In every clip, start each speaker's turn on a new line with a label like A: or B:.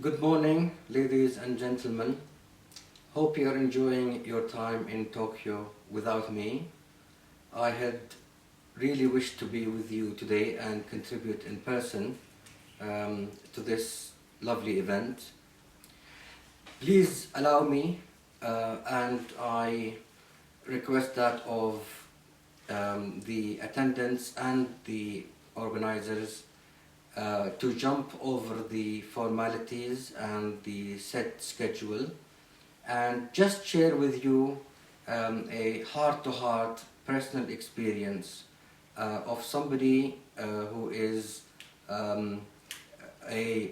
A: Good morning, ladies and gentlemen. Hope you are enjoying your time in Tokyo without me. I had really wished to be with you today and contribute in person to this lovely event. Please allow me, and I request that of the attendants and the organizers to jump over the formalities and the set schedule and just share with you a heart-to-heart personal experience of somebody who is a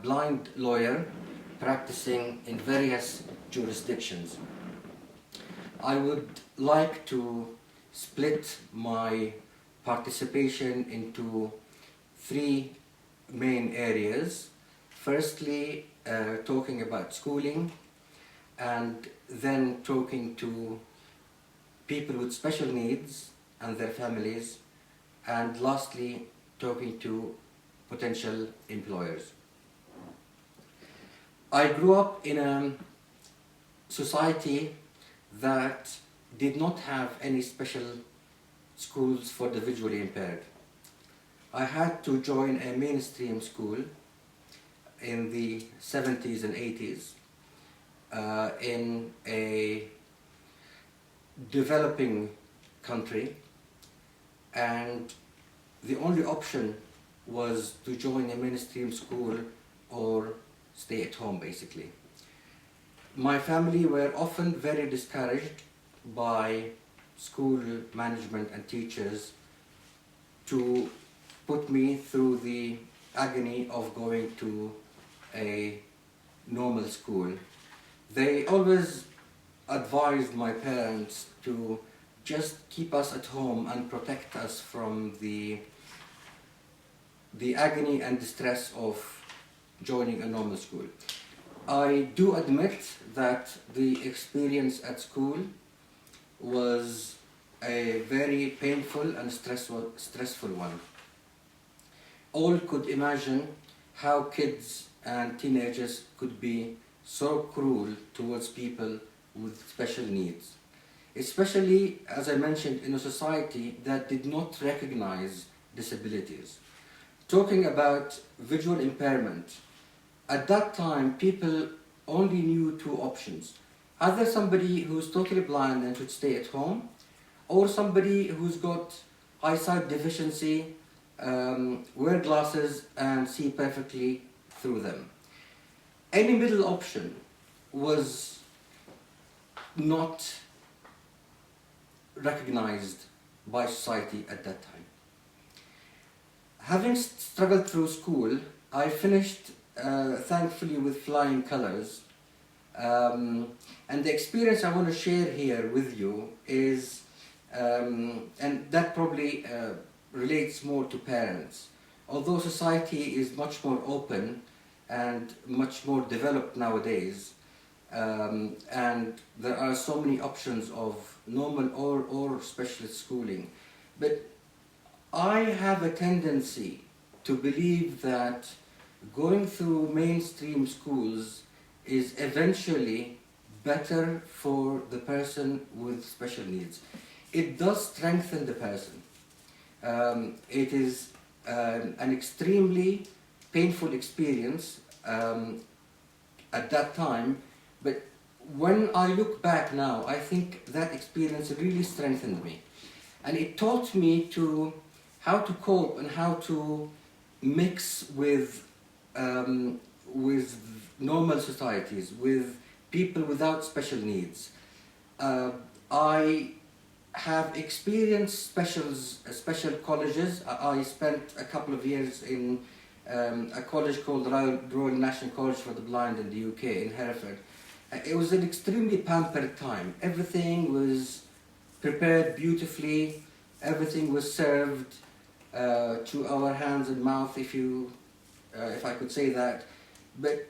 A: blind lawyer practicing in various jurisdictions. I would like to split my participation into three main areas. Firstly, talking about schooling, and then talking to people with special needs and their families, and lastly, talking to potential employers. I grew up in a society that did not have any special schools for the visually impaired. I had to join a mainstream school in the 70s and 80s in a developing country, and the only option was to join a mainstream school or stay at home, basically. My family were often very discouraged by school management and teachers to put me through the agony of going to a normal school. They always advised my parents to just keep us at home and protect us from the agony and distress of joining a normal school. I do admit that the experience at school was a very painful and stressful one. All could imagine how kids and teenagers could be so cruel towards people with special needs, especially, as I mentioned, in a society that did not recognize disabilities. Talking about visual impairment, at that time people only knew two options: either somebody who's totally blind and should stay at home, or somebody who's got eyesight deficiency, wear glasses and see perfectly through them. Any middle option was not recognized by society at that time. Having struggled through school, I finished thankfully with flying colors. And the experience I want to share here with you is, and that probably relates more to parents. Although society is much more open and much more developed nowadays, and there are so many options of normal or specialist schooling, but I have a tendency to believe that going through mainstream schools is eventually better for the person with special needs. It does strengthen the person. It is an extremely painful experience at that time, but when I look back now, I think that experience really strengthened me. And it taught me how to cope and how to mix with normal societies, with people without special needs. I have experienced special colleges. I spent a couple of years in a college called Royal National College for the Blind in the UK, in Hereford. It was an extremely pampered time. Everything was prepared beautifully. Everything was served to our hands and mouth, if I could say that. But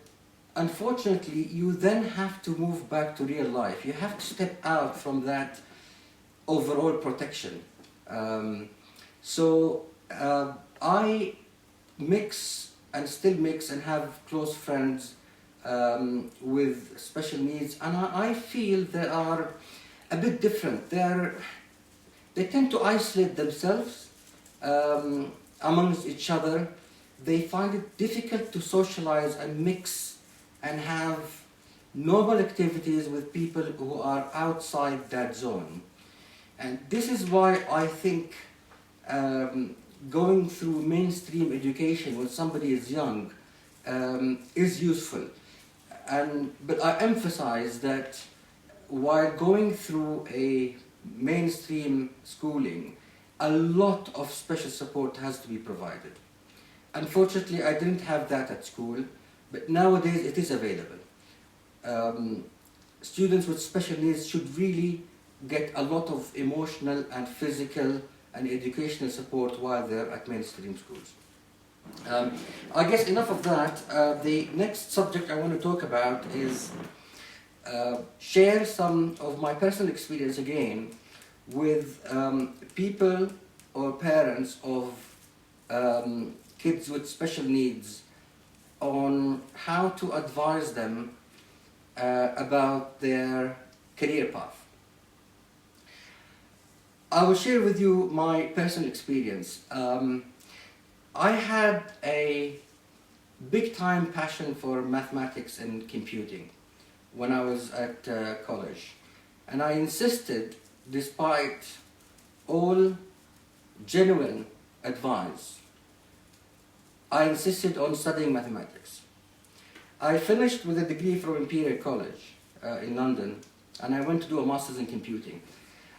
A: unfortunately, you then have to move back to real life. You have to step out from that overall protection. I mix and still mix and have close friends with special needs, and I feel they are a bit different. They tend to isolate themselves amongst each other. They find it difficult to socialize and mix and have normal activities with people who are outside that zone. And this is why I think going through mainstream education when somebody is young is useful. But I emphasize that while going through a mainstream schooling, a lot of special support has to be provided. Unfortunately, I didn't have that at school, but nowadays it is available. Students with special needs should really get a lot of emotional and physical and educational support while they're at mainstream schools. I guess enough of that. The next subject I want to talk about is share some of my personal experience again with people or parents of kids with special needs on how to advise them about their career path. I will share with you my personal experience. I had a big time passion for mathematics and computing when I was at college, and I insisted, despite all genuine advice, I insisted on studying mathematics. I finished with a degree from Imperial College in London, and I went to do a master's in computing.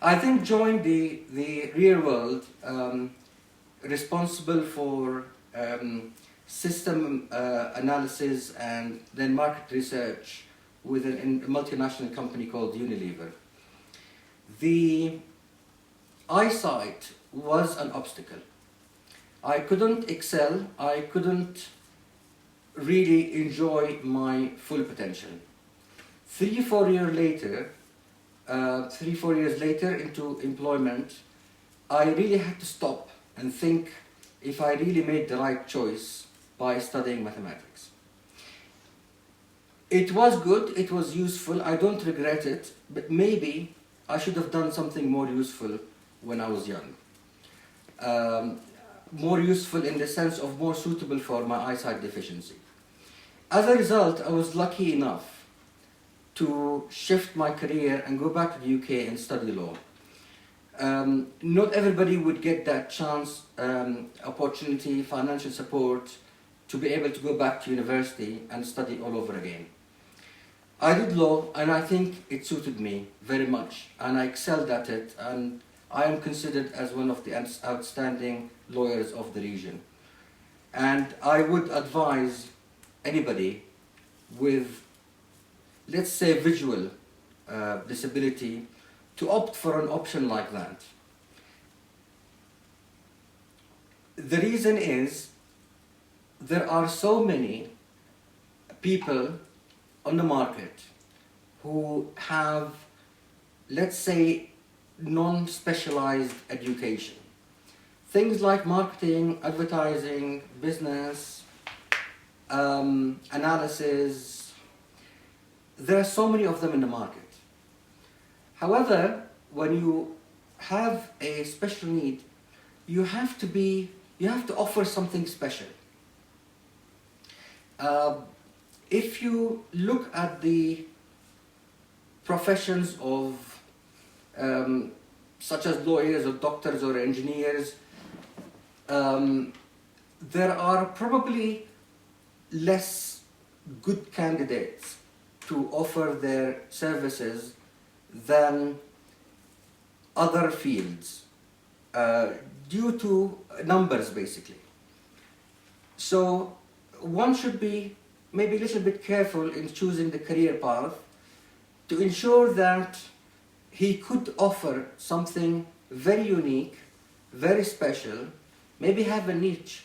A: I then joined the real world, responsible for system analysis and then market research with a multinational company called Unilever. The eyesight was an obstacle. I couldn't excel, I couldn't really enjoy my full potential. 3-4 years later into employment, I really had to stop and think if I really made the right choice by studying mathematics. It was good, it was useful, I don't regret it, but maybe I should have done something more useful when I was young. More useful in the sense of more suitable for my eyesight deficiency. As a result, I was lucky enough to shift my career and go back to the UK and study law. Not everybody would get that chance, opportunity, financial support to be able to go back to university and study all over again. I did law, and I think it suited me very much, and I excelled at it, and I am considered as one of the outstanding lawyers of the region. And I would advise anybody with, let's say, visual disability to opt for an option like that. The reason is there are so many people on the market who have, let's say, non-specialized education. Things like marketing, advertising, business, analysis. There are so many of them in the market. However, when you have a special need, you have to offer something special. If you look at the professions of such as lawyers or doctors or engineers, there are probably less good candidates to offer their services than other fields due to numbers, basically. So one should be maybe a little bit careful in choosing the career path to ensure that he could offer something very unique, very special, maybe have a niche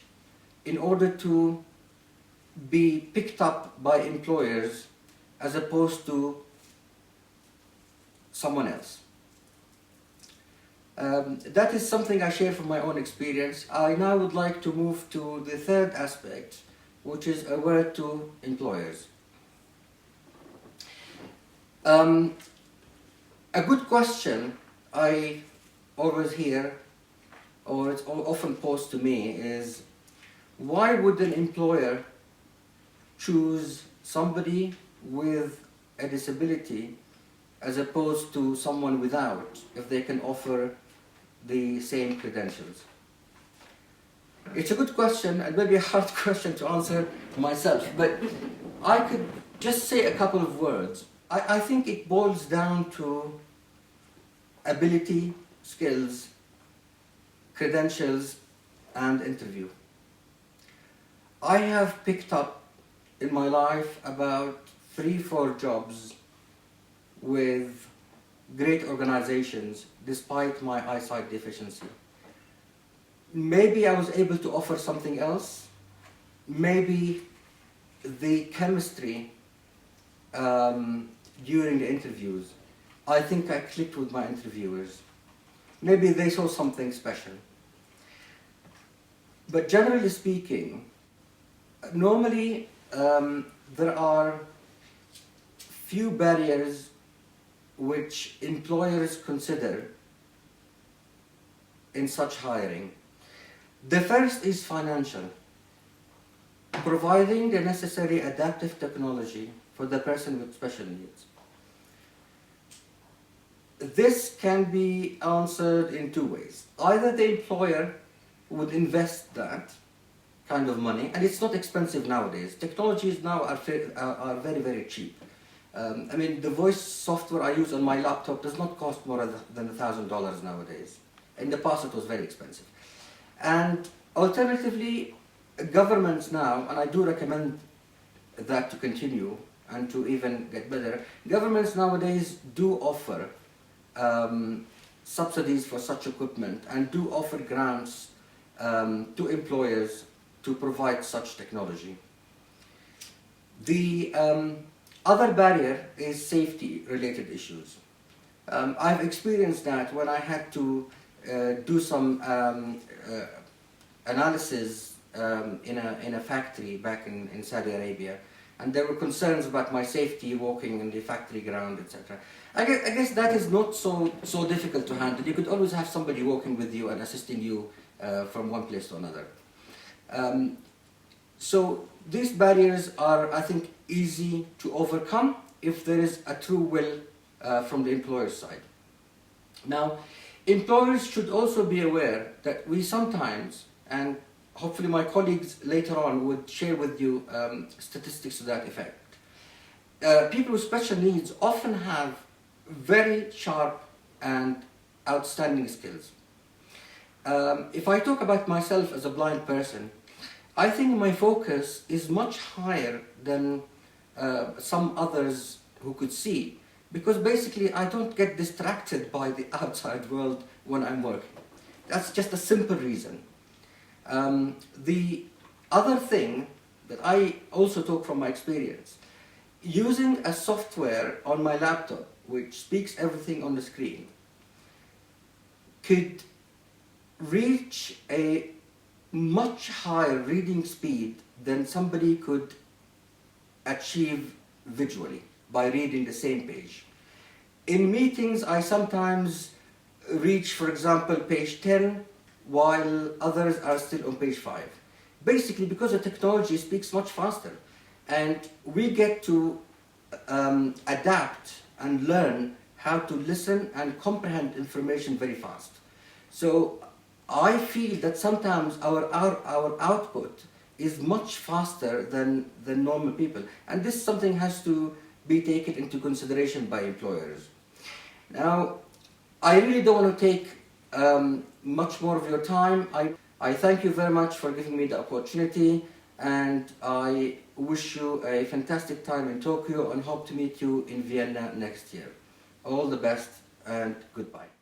A: in order to be picked up by employers as opposed to someone else. That is something I share from my own experience. I now would like to move to the third aspect, which is a word to employers. A good question I always hear, or it's often posed to me, is why would an employer choose somebody with a disability as opposed to someone without, if they can offer the same credentials? It's a good question, and maybe a hard question to answer myself, but I could just say a couple of words. I think it boils down to ability, skills, credentials, and interview. I have picked up in my life about 3-4 jobs with great organizations despite my eyesight deficiency. Maybe I was able to offer something else. Maybe the chemistry during the interviews, I think I clicked with my interviewers. Maybe they saw something special. But generally speaking, normally there are few barriers which employers consider in such hiring. The first is financial. Providing the necessary adaptive technology for the person with special needs. This can be answered in 2 ways. Either the employer would invest that kind of money, and it's not expensive nowadays. Technologies now are very, very cheap. I mean, the voice software I use on my laptop does not cost more than $1,000 nowadays. In the past, it was very expensive. And alternatively, governments now, and I do recommend that to continue and to even get better, governments nowadays do offer subsidies for such equipment and do offer grants to employers to provide such technology. The other barrier is safety-related issues. I've experienced that when I had to do some analysis in a factory back in Saudi Arabia, and there were concerns about my safety walking in the factory ground, etc. I guess that is not so difficult to handle. You could always have somebody walking with you and assisting you from one place to another. So these barriers are, I think, easy to overcome if there is a true will from the employer's side. Now, employers should also be aware that we sometimes, and hopefully my colleagues later on would share with you statistics to that effect, people with special needs often have very sharp and outstanding skills. If I talk about myself as a blind person, I think my focus is much higher than some others who could see, because basically I don't get distracted by the outside world when I'm working. That's just a simple reason. The other thing that I also talk from my experience, using a software on my laptop which speaks everything on the screen could reach a much higher reading speed than somebody could achieve visually by reading the same page. In meetings, I sometimes reach, for example, page 10, while others are still on page 5. Basically because the technology speaks much faster, and we get to adapt and learn how to listen and comprehend information very fast. So I feel that sometimes our output is much faster than normal people, and this something has to be taken into consideration by employers. Now, I really don't want to take much more of your time. I thank you very much for giving me the opportunity, and I wish you a fantastic time in Tokyo and hope to meet you in Vienna next year. All the best and goodbye.